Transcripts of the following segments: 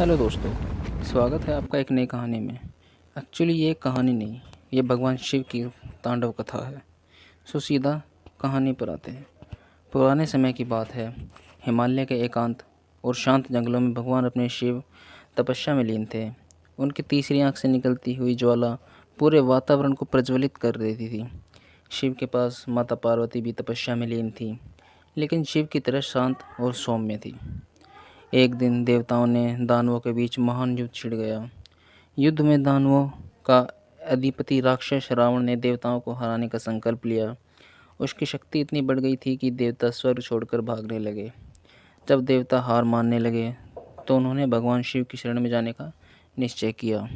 Hello दोस्तों, स्वागत है आपका एक नई कहानी में। एक्चुअली ये एक कहानी नहीं, ये भगवान शिव की तांडव कथा है। सो सीधा कहानी पर आते हैं। पुराने समय की बात है। हिमालय के एकांत और शांत जंगलों में भगवान अपने शिव तपस्या में लीन थे। उनकी तीसरी आंख से निकलती हुई ज्वाला पूरे वातावरण को प्रज्वलित कर देती थी। शिव के पास माता पार्वती भी तपस्या में लीन थी, लेकिन शिव की तरह शांत और सौम्य थी। एक दिन देवताओं ने दानवों के बीच महान युद्ध छिड़ गया। युद्ध में दानवों का अधिपति राक्षस रावण ने देवताओं को हराने का संकल्प लिया। उसकी शक्ति इतनी बढ़ गई थी कि देवता स्वर्ग छोड़कर भागने लगे। जब देवता हार मानने लगे तो उन्होंने भगवान शिव की शरण में जाने का निश्चय किया।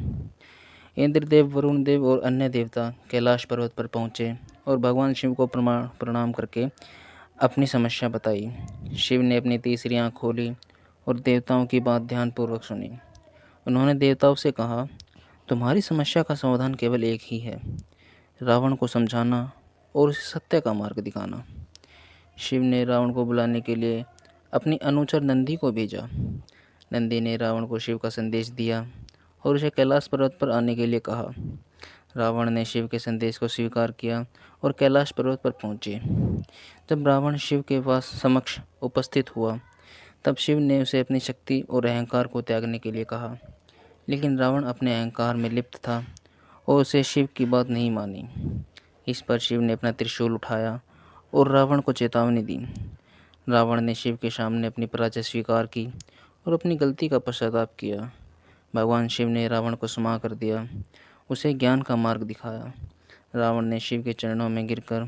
इंद्रदेव, वरुण देव और अन्य देवता कैलाश पर्वत पर पहुँचे और भगवान शिव को प्रणाम करके अपनी समस्या बताई। शिव ने अपनी तीसरी आँख खोली और देवताओं की बात ध्यानपूर्वक सुनी। उन्होंने देवताओं से कहा, तुम्हारी समस्या का समाधान केवल एक ही है, रावण को समझाना और उसे सत्य का मार्ग दिखाना। शिव ने रावण को बुलाने के लिए अपनी अनुचर नंदी को भेजा। नंदी ने रावण को शिव का संदेश दिया और उसे कैलाश पर्वत पर आने के लिए कहा। रावण ने शिव के संदेश को स्वीकार किया और कैलाश पर्वत पर पहुँचे। जब रावण शिव के पास समक्ष उपस्थित हुआ तब शिव ने उसे अपनी शक्ति और अहंकार को त्यागने के लिए कहा, लेकिन रावण अपने अहंकार में लिप्त था और उसे शिव की बात नहीं मानी। इस पर शिव ने अपना त्रिशूल उठाया और रावण को चेतावनी दी। रावण ने शिव के सामने अपनी पराजय स्वीकार की और अपनी गलती का पश्चाताप किया। भगवान शिव ने रावण को क्षमा कर दिया, उसे ज्ञान का मार्ग दिखाया। रावण ने शिव के चरणों में गिरकर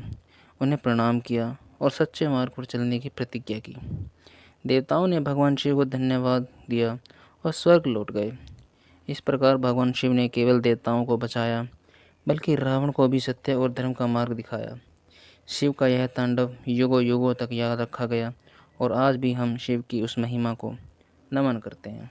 उन्हें प्रणाम किया और सच्चे मार्ग पर चलने की प्रतिज्ञा की। देवताओं ने भगवान शिव को धन्यवाद दिया और स्वर्ग लौट गए। इस प्रकार भगवान शिव ने केवल देवताओं को बचाया, बल्कि रावण को भी सत्य और धर्म का मार्ग दिखाया। शिव का यह तांडव युगों युगों तक याद रखा गया और आज भी हम शिव की उस महिमा को नमन करते हैं।